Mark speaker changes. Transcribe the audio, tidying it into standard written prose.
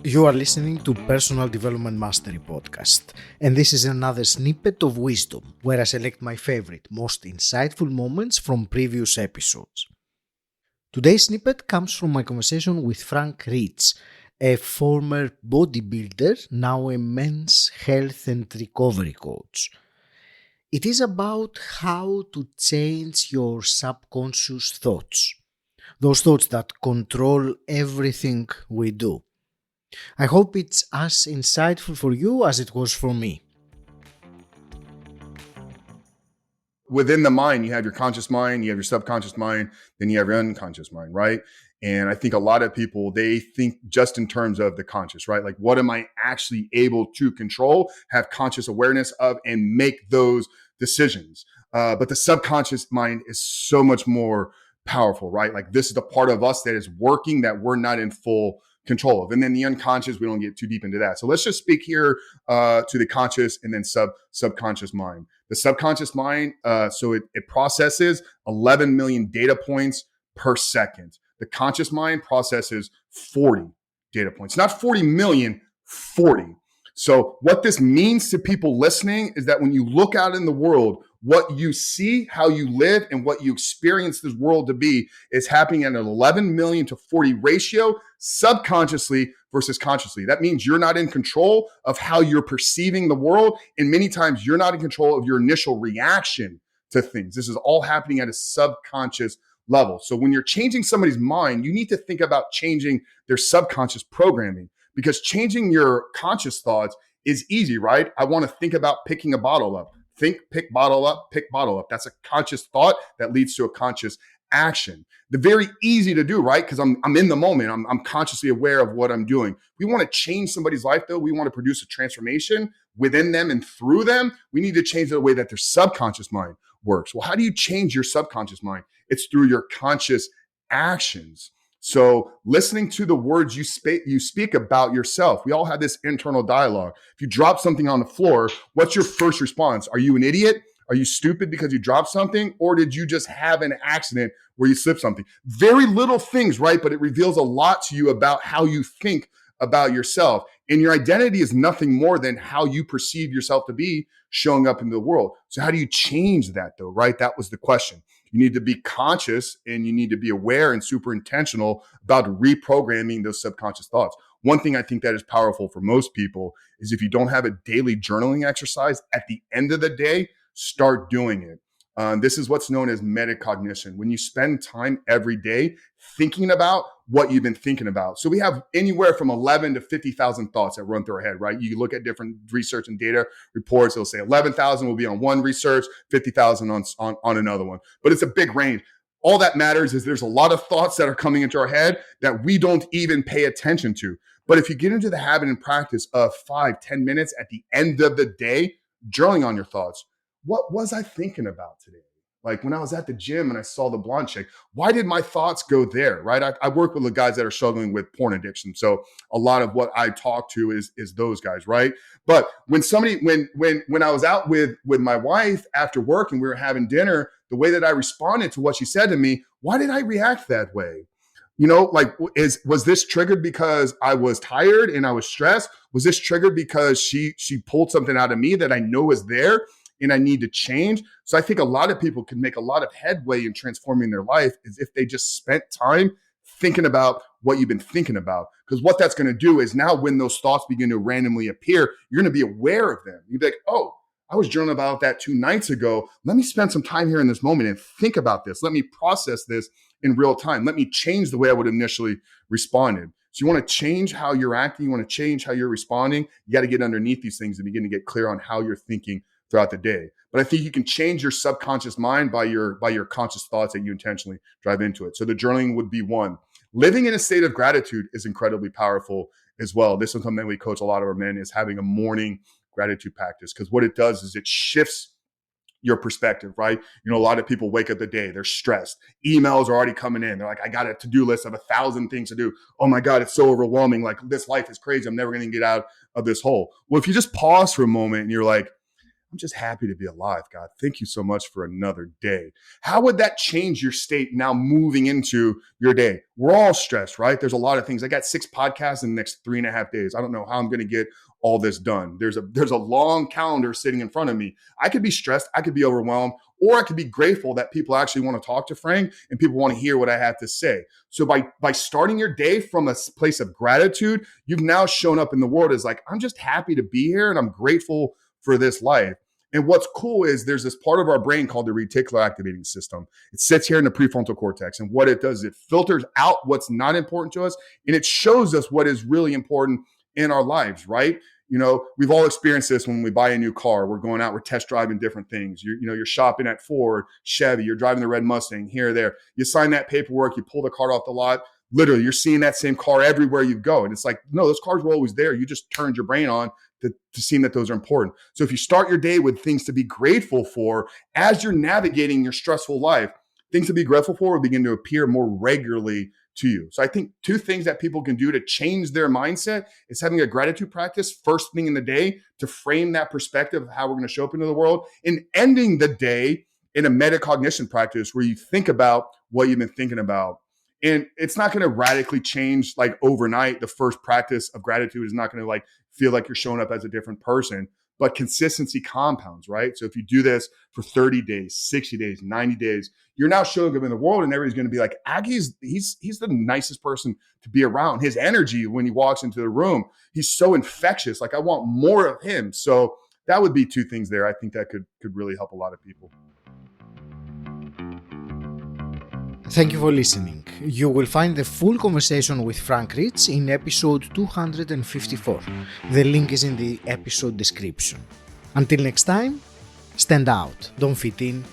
Speaker 1: You are listening to Personal Development Mastery Podcast, and this is another snippet of wisdom where I select my favorite, most insightful moments from previous episodes. Today's snippet comes from my conversation with 𝗥𝗘𝗦𝗢𝗨𝗥𝗖𝗘, a former bodybuilder, now a men's health and recovery coach. It is about how to change your subconscious thoughts, those thoughts that control everything we do. I hope it's as insightful for you as it was for me.
Speaker 2: Within the mind, you have your conscious mind, you have your subconscious mind, then you have your unconscious mind, right? And I think a lot of people, they think just in terms of the conscious, right? Like, what am I actually able to control, have conscious awareness of, and make those decisions? But the subconscious mind is so much more powerful, right? Like, this is the part of us that is working that we're not in full control of. And then the unconscious, we don't get too deep into that. So let's just speak here to the conscious and then subconscious mind. The subconscious mind, so it processes 11 million data points per second. The conscious mind processes 40 data points, not 40 million, 40. So what this means to people listening is that when you look out in the world, what you see, how you live, and what you experience this world to be is happening at an 11 million to 40 ratio, subconsciously versus consciously. That means you're not in control of how you're perceiving the world. And many times you're not in control of your initial reaction to things. This is all happening at a subconscious level. So when you're changing somebody's mind, you need to think about changing their subconscious programming, because changing your conscious thoughts is easy, right? I want to think about picking a bottle up. Think, pick bottle up, pick bottle up. That's a conscious thought that leads to a conscious action. They're very easy to do, right? Because I'm in the moment. I'm consciously aware of what I'm doing. We want to change somebody's life, though. We want to produce a transformation within them and through them. We need to change the way that their subconscious mind works. Well, how do you change your subconscious mind? It's through your conscious actions. So listening to the words you speak about yourself. We all have this internal dialogue. If you drop something on the floor, what's your first response? Are you an idiot? Are you stupid because you dropped something? Or did you just have an accident where you slipped something? Very little things, right? But it reveals a lot to you about how you think about yourself. And your identity is nothing more than how you perceive yourself to be showing up in the world. So how do you change that, though, right? That was the question. You need to be conscious and you need to be aware and super intentional about reprogramming those subconscious thoughts. One thing I think that is powerful for most people is if you don't have a daily journaling exercise, at the end of the day, start doing it. This is what's known as metacognition. When you spend time every day thinking about what you've been thinking about. So we have anywhere from 11 to 50,000 thoughts that run through our head, right? You look at different research and data reports. It'll say 11,000 will be on one research, 50,000 on another one. But it's a big range. All that matters is there's a lot of thoughts that are coming into our head that we don't even pay attention to. But if you get into the habit and practice of 5-10 minutes at the end of the day, journaling on your thoughts, what was I thinking about today? Like when I was at the gym and I saw the blonde chick, why did my thoughts go there, right? I work with the guys that are struggling with porn addiction. So a lot of what I talk to is those guys, right? But when I was out with my wife after work and we were having dinner, the way that I responded to what she said to me, why did I react that way? You know, like, was this triggered because I was tired and I was stressed? Was this triggered because she pulled something out of me that I know is there and I need to change? So I think a lot of people can make a lot of headway in transforming their life is if they just spent time thinking about what you've been thinking about. Because what that's going to do is now when those thoughts begin to randomly appear, you're going to be aware of them. You'll be like, oh, I was journaling about that 2 nights ago. Let me spend some time here in this moment and think about this. Let me process this in real time. Let me change the way I would initially responded. So you want to change how you're acting. You want to change how you're responding. You got to get underneath these things and begin to get clear on how you're thinking throughout the day. But I think you can change your subconscious mind by your conscious thoughts that you intentionally drive into it. So the journaling would be one. Living in a state of gratitude is incredibly powerful as well. This is something we coach a lot of our men is having a morning gratitude practice, because what it does is it shifts your perspective, right? You know, a lot of people wake up the day, they're stressed. Emails are already coming in. They're like, I got a to-do list of 1,000 things to do. Oh my God, it's so overwhelming. Like, this life is crazy. I'm never going to get out of this hole. Well, if you just pause for a moment and you're like, I'm just happy to be alive, God. Thank you so much for another day. How would that change your state now moving into your day? We're all stressed, right? There's a lot of things. I got 6 podcasts in the next 3.5 days. I don't know how I'm going to get all this done. There's a long calendar sitting in front of me. I could be stressed. I could be overwhelmed, or I could be grateful that people actually want to talk to Frank and people want to hear what I have to say. So by starting your day from a place of gratitude, you've now shown up in the world as like, I'm just happy to be here and I'm grateful for this life. And what's cool is there's this part of our brain called the reticular activating system. It sits here in the prefrontal cortex. And what it does is it filters out what's not important to us, and it shows us what is really important in our lives, right? You know, we've all experienced this when we buy a new car. We're going out, we're test driving different things. You're shopping at Ford, Chevy, you're driving the red Mustang here or there. You sign that paperwork, you pull the car off the lot. Literally, you're seeing that same car everywhere you go. And it's like, no, those cars were always there. You just turned your brain on to seeing that those are important. So if you start your day with things to be grateful for as you're navigating your stressful life, things to be grateful for will begin to appear more regularly to you. So I think 2 things that people can do to change their mindset is having a gratitude practice first thing in the day to frame that perspective of how we're going to show up into the world, and ending the day in a metacognition practice where you think about what you've been thinking about. And it's not going to radically change like overnight. The first practice of gratitude is not going to like feel like you're showing up as a different person, but consistency compounds, right? So if you do this for 30 days, 60 days, 90 days, you're now showing up in the world and everybody's going to be like, Aggie's, he's the nicest person to be around. His energy when he walks into the room, he's so infectious. Like I want more of him. So that would be 2 things there. I think that could really help a lot of people.
Speaker 1: Thank you for listening. You will find the full conversation with Frank Ritz in episode 254. The link is in the episode description. Until next time, stand out, don't fit in,